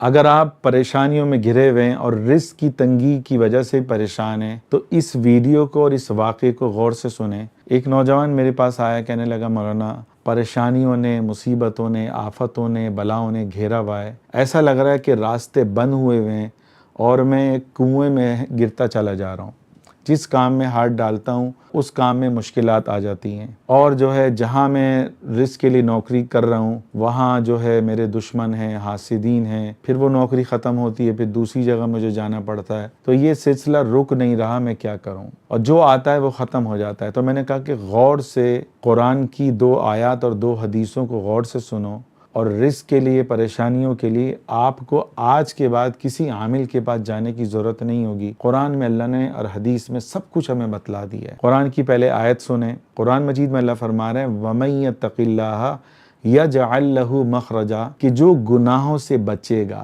اگر آپ پریشانیوں میں گھرے ہوئے ہیں اور رزق کی تنگی کی وجہ سے پریشان ہیں تو اس ویڈیو کو اور اس واقعے کو غور سے سنیں۔ ایک نوجوان میرے پاس آیا، کہنے لگا مولانا پریشانیوں نے، مصیبتوں نے، آفتوں نے، بلاؤں نے گھیرا ہوا ہے، ایسا لگ رہا ہے کہ راستے بند ہوئے ہوئے ہیں اور میں ایک کنویں میں گرتا چلا جا رہا ہوں۔ جس کام میں ہاتھ ڈالتا ہوں اس کام میں مشکلات آ جاتی ہیں، اور جو ہے جہاں میں رزق کے لیے نوکری کر رہا ہوں وہاں جو ہے میرے دشمن ہیں، حاسدین ہیں، پھر وہ نوکری ختم ہوتی ہے، پھر دوسری جگہ مجھے جانا پڑتا ہے، تو یہ سلسلہ رک نہیں رہا، میں کیا کروں؟ اور جو آتا ہے وہ ختم ہو جاتا ہے۔ تو میں نے کہا کہ غور سے قرآن کی 2 آیات اور 2 حدیثوں کو غور سے سنو، اور رزق کے لیے، پریشانیوں کے لیے آپ کو آج کے بعد کسی عامل کے پاس جانے کی ضرورت نہیں ہوگی۔ قرآن میں اللہ نے اور حدیث میں سب کچھ ہمیں بتلا دیا ہے۔ قرآن کی پہلے آیت سنیں۔ قرآن مجید میں اللہ فرما رہے ہیں وَمَن يَتَّقِ اللَّهَ يَجْعَل لَّهُ مَخْرَجًا، کہ جو گناہوں سے بچے گا،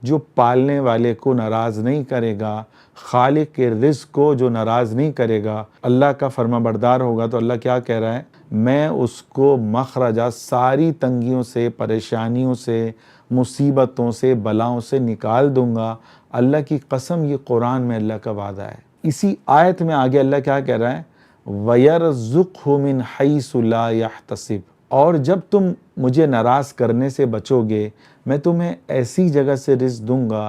جو پالنے والے کو ناراض نہیں کرے گا، خالق کے رزق کو جو ناراض نہیں کرے گا، اللہ کا فرما بردار ہوگا، تو اللہ کیا کہہ رہا ہے؟ میں اس کو مخرجہ، ساری تنگیوں سے، پریشانیوں سے، مصیبتوں سے، بلاؤں سے نکال دوں گا۔ اللہ کی قسم، یہ قرآن میں اللہ کا وعدہ ہے۔ اسی آیت میں آگے اللہ کیا کہہ رہا ہے؟ وَيَرْزُقْهُ مِنْ حَيْثُ لَا يَحْتَسِبُ، اور جب تم مجھے ناراض کرنے سے بچو گے، میں تمہیں ایسی جگہ سے رزق دوں گا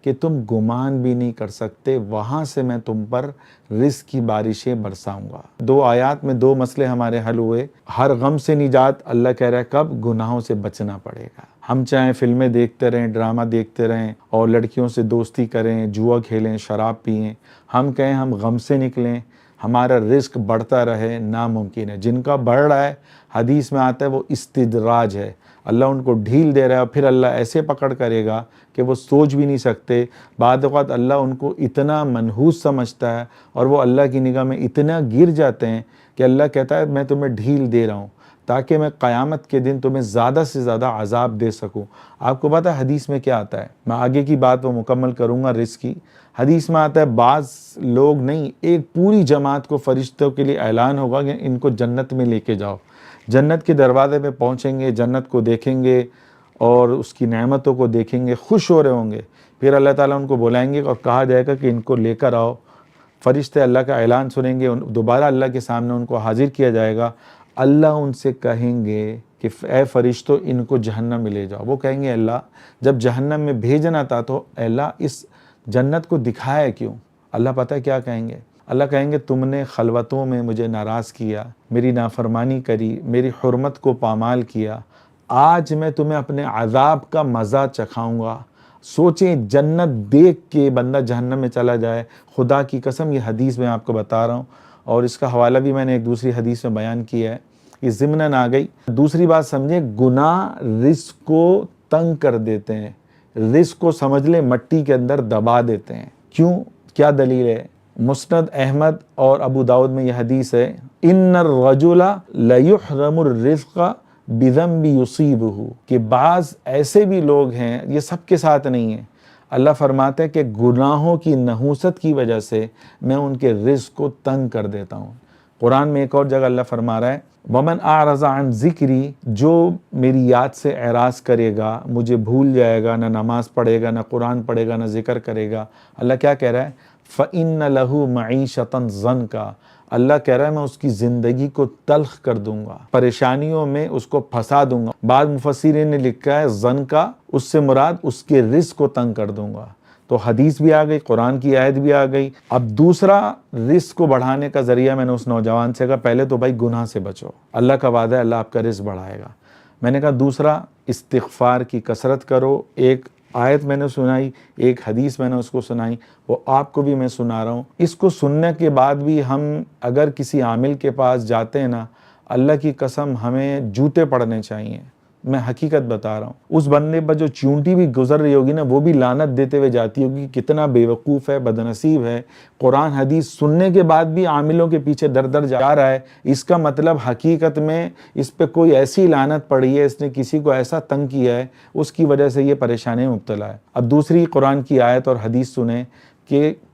کہ تم گمان بھی نہیں کر سکتے، وہاں سے میں تم پر رزق کی بارشیں برساؤں گا۔ 2 آیات میں 2 مسئلے ہمارے حل ہوئے۔ ہر غم سے نجات اللہ کہہ رہا ہے کب؟ گناہوں سے بچنا پڑے گا۔ ہم چاہیں فلمیں دیکھتے رہیں، ڈرامہ دیکھتے رہیں اور لڑکیوں سے دوستی کریں، جوا کھیلیں، شراب پئیں، ہم کہیں ہم غم سے نکلیں، ہمارا رزق بڑھتا رہے، ناممکن ہے۔ جن کا بڑھ رہا ہے، حدیث میں آتا ہے وہ استدراج ہے، اللہ ان کو ڈھیل دے رہا ہے، اور پھر اللہ ایسے پکڑ کرے گا کہ وہ سوچ بھی نہیں سکتے۔ بعد اوقات اللہ ان کو اتنا منحوس سمجھتا ہے اور وہ اللہ کی نگاہ میں اتنا گر جاتے ہیں کہ اللہ کہتا ہے میں تمہیں ڈھیل دے رہا ہوں تاکہ میں قیامت کے دن تمہیں زیادہ سے زیادہ عذاب دے سکوں۔ آپ کو پتہ ہے حدیث میں کیا آتا ہے؟ میں آگے کی بات وہ مکمل کروں گا رزق کی۔ حدیث میں آتا ہے بعض لوگ نہیں، ایک پوری جماعت کو فرشتوں کے لیے اعلان ہوگا کہ ان کو جنت میں لے کے جاؤ۔ جنت کے دروازے پہ پہنچیں گے، جنت کو دیکھیں گے اور اس کی نعمتوں کو دیکھیں گے، خوش ہو رہے ہوں گے۔ پھر اللہ تعالیٰ ان کو بلائیں گے اور کہا جائے گا کہ ان کو لے کر آؤ۔ فرشتے اللہ کا اعلان سنیں گے، دوبارہ اللہ کے سامنے ان کو حاضر کیا جائے گا۔ اللہ ان سے کہیں گے کہ اے فرشتوں ان کو جہنم میں لے جاؤ۔ وہ کہیں گے اللہ جب جہنم میں بھیجنا تھا تو اے اللہ اس جنت کو دکھایا کیوں؟ اللہ پتہ ہے کیا کہیں گے؟ اللہ کہیں گے تم نے خلوتوں میں مجھے ناراض کیا، میری نافرمانی کری، میری حرمت کو پامال کیا، آج میں تمہیں اپنے عذاب کا مزہ چکھاؤں گا۔ سوچیں جنت دیکھ کے بندہ جہنم میں چلا جائے، خدا کی قسم یہ حدیث میں آپ کو بتا رہا ہوں، اور اس کا حوالہ بھی میں نے ایک دوسری حدیث میں بیان کیا ہے، یہ ضمناً آ گئی۔ دوسری بات سمجھیں، گناہ رزق کو تنگ کر دیتے ہیں، رزق کو سمجھ لیں مٹی کے اندر دبا دیتے ہیں۔ کیوں؟ کیا دلیل ہے؟ مسند احمد اور ابو داؤد میں یہ حدیث ہے ان الرجل لیحرم الرزق بذنب یصیبہ، کہ بعض ایسے بھی لوگ ہیں، یہ سب کے ساتھ نہیں ہیں، اللہ فرماتے ہیں کہ گناہوں کی نحوست کی وجہ سے میں ان کے رزق کو تنگ کر دیتا ہوں۔ قرآن میں ایک اور جگہ اللہ فرما رہا ہے وَمَنْ أَعْرَضَ عَنْ ذِكْرِي، جو میری یاد سے اعراض کرے گا، مجھے بھول جائے گا، نہ نماز پڑھے گا، نہ قرآن پڑھے گا، نہ ذکر کرے گا، اللہ کیا کہہ رہا ہے؟ فَإِنَّ لَهُ مَعِيشَةً ضَنْكَ، اللہ کہہ رہا ہے میں اس کی زندگی کو تلخ کر دوں گا، پریشانیوں میں اس کو پھنسا دوں گا۔ بعض مفسرین نے لکھا ہے ضنکا، اس سے مراد اس کے رزق کو تنگ کر دوں گا۔ تو حدیث بھی آ گئی، قرآن کی آیت بھی آ گئی۔ اب دوسرا رزق کو بڑھانے کا ذریعہ میں نے اس نوجوان سے کہا پہلے تو بھائی گناہ سے بچو، اللہ کا وعدہ ہے اللہ آپ کا رزق بڑھائے گا۔ میں نے کہا دوسرا استغفار کی کثرت کرو۔ ایک آیت میں نے سنائی، ایک حدیث میں نے اس کو سنائی، وہ آپ کو بھی میں سنا رہا ہوں۔ اس کو سننے کے بعد بھی ہم اگر کسی عامل کے پاس جاتے ہیں نا، اللہ کی قسم ہمیں جوتے پڑنے چاہیے۔ میں حقیقت بتا رہا ہوں، اس بندے پر جو چونٹی بھی گزر رہی ہوگی نا، وہ بھی لعنت دیتے ہوئے جاتی ہوگی کتنا بے وقوف ہے، بدنصیب ہے، قرآن حدیث سننے کے بعد بھی عاملوں کے پیچھے در در جا رہا ہے۔ اس کا مطلب حقیقت میں اس پہ کوئی ایسی لعنت پڑی ہے، اس نے کسی کو ایسا تنگ کیا ہے، اس کی وجہ سے یہ پریشانی میں مبتلا ہے۔ اب دوسری قرآن کی آیت اور حدیث سنیں کہ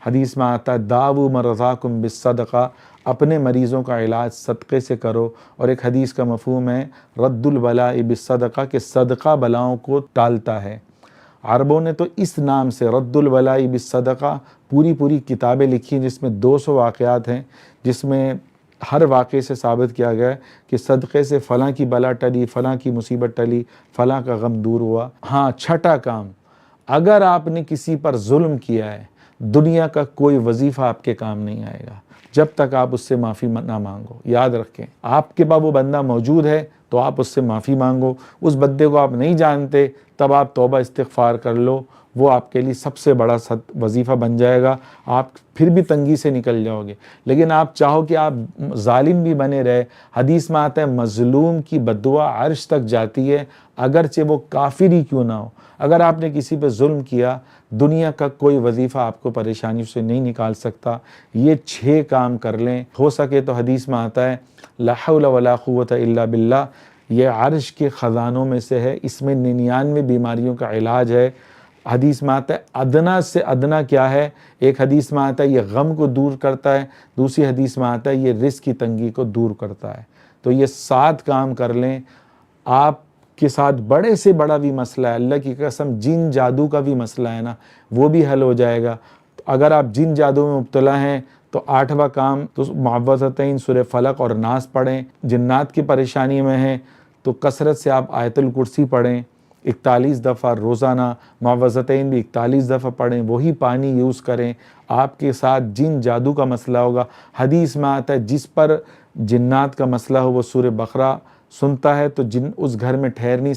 حدیث میں آتا ہے داو مرضاکم بالصدقہ، اپنے مریضوں کا علاج صدقے سے کرو، اور ایک حدیث کا مفہوم ہے رد البلاء بالصدقہ، کہ صدقہ بلاؤں کو ٹالتا ہے۔ عربوں نے تو اس نام سے رد البلاء بالصدقہ پوری کتابیں لکھی جس میں 200 واقعات ہیں، جس میں ہر واقعے سے ثابت کیا گیا ہے کہ صدقے سے فلاں کی بلا ٹلی، فلاں کی مصیبت ٹلی، فلاں کا غم دور ہوا۔ ہاں، چھٹا کام، اگر آپ نے کسی پر ظلم کیا ہے، دنیا کا کوئی وظیفہ آپ کے کام نہیں آئے گا جب تک آپ اس سے معافی نہ مانگو۔ یاد رکھیں، آپ کے پاس وہ بندہ موجود ہے تو آپ اس سے معافی مانگو، اس بندے کو آپ نہیں جانتے تب آپ توبہ استغفار کر لو، وہ آپ کے لیے سب سے بڑا وظیفہ بن جائے گا، آپ پھر بھی تنگی سے نکل جاؤ گے۔ لیکن آپ چاہو کہ آپ ظالم بھی بنے رہے، حدیث میں آتا ہے مظلوم کی بد دعا عرش تک جاتی ہے، اگرچہ وہ کافر ہی کیوں نہ ہو۔ اگر آپ نے کسی پہ ظلم کیا، دنیا کا کوئی وظیفہ آپ کو پریشانی سے نہیں نکال سکتا۔ یہ 6 کام کر لیں، ہو سکے تو حدیث میں آتا ہے لا حول ولا قوت الا باللہ، یہ عرش کے خزانوں میں سے ہے، اس میں 99 بیماریوں کا علاج ہے۔ حدیث میں آتا ہے ادنا سے ادنا کیا ہے، ایک حدیث میں آتا ہے یہ غم کو دور کرتا ہے، دوسری حدیث میں آتا ہے یہ رزق کی تنگی کو دور کرتا ہے۔ تو یہ 7 کام کر لیں، آپ کے ساتھ بڑے سے بڑا بھی مسئلہ ہے، اللہ کی قسم جن جادو کا بھی مسئلہ ہے نا، وہ بھی حل ہو جائے گا۔ اگر آپ جن جادو میں مبتلا ہیں تو 8واں کام تو معوذتین سورہ فلق اور ناس پڑھیں، جنات کی پریشانی میں ہیں تو کثرت سے آپ آیت الکرسی پڑھیں 41 دفعہ روزانہ، معوذتین بھی 41 دفعہ پڑھیں، وہی پانی یوز کریں، آپ کے ساتھ جن جادو کا مسئلہ ہوگا۔ حدیث میں آتا ہے جس پر جنات کا مسئلہ ہو وہ سورہ بقرہ سنتا ہے تو جن اس گھر میں ٹھہر نہیں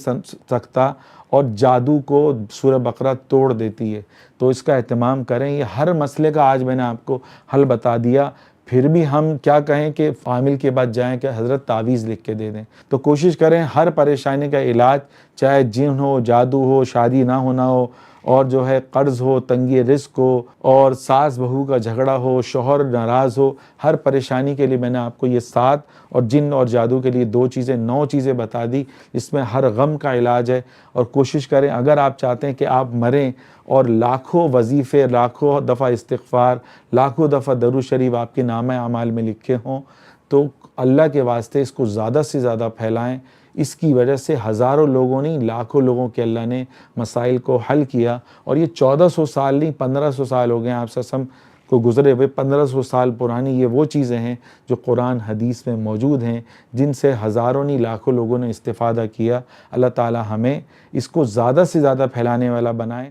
سکتا، اور جادو کو سورہ بقرہ توڑ دیتی ہے۔ تو اس کا اہتمام کریں، یہ ہر مسئلے کا آج میں نے آپ کو حل بتا دیا، پھر بھی ہم کیا کہیں کہ عامل کے بعد جائیں کہ حضرت تعویذ لکھ کے دے دیں۔ تو کوشش کریں ہر پریشانی کا علاج، چاہے جن ہو، جادو ہو، شادی نہ ہونا ہو، اور جو ہے قرض ہو، تنگی رزق ہو، اور ساس بہو کا جھگڑا ہو، شوہر ناراض ہو، ہر پریشانی کے لیے میں نے آپ کو یہ 7 اور جن اور جادو کے لیے 2 چیزیں 9 چیزیں بتا دی، اس میں ہر غم کا علاج ہے۔ اور کوشش کریں اگر آپ چاہتے ہیں کہ آپ مریں اور لاکھوں وظیفے، لاکھوں دفعہ استغفار، لاکھوں دفعہ درود شریف آپ کے نامہ اعمال میں لکھے ہوں، تو اللہ کے واسطے اس کو زیادہ سے زیادہ پھیلائیں۔ اس کی وجہ سے ہزاروں لوگوں نہیں، لاکھوں لوگوں کے اللہ نے مسائل کو حل کیا، اور یہ 1400 سال نہیں 1500 سال ہو گئے ہیں آپ سے کو گزرے ہوئے، 1500 سال پرانی یہ وہ چیزیں ہیں جو قرآن حدیث میں موجود ہیں، جن سے ہزاروں نہیں لاکھوں لوگوں نے استفادہ کیا۔ اللہ تعالی ہمیں اس کو زیادہ سے زیادہ پھیلانے والا بنائے۔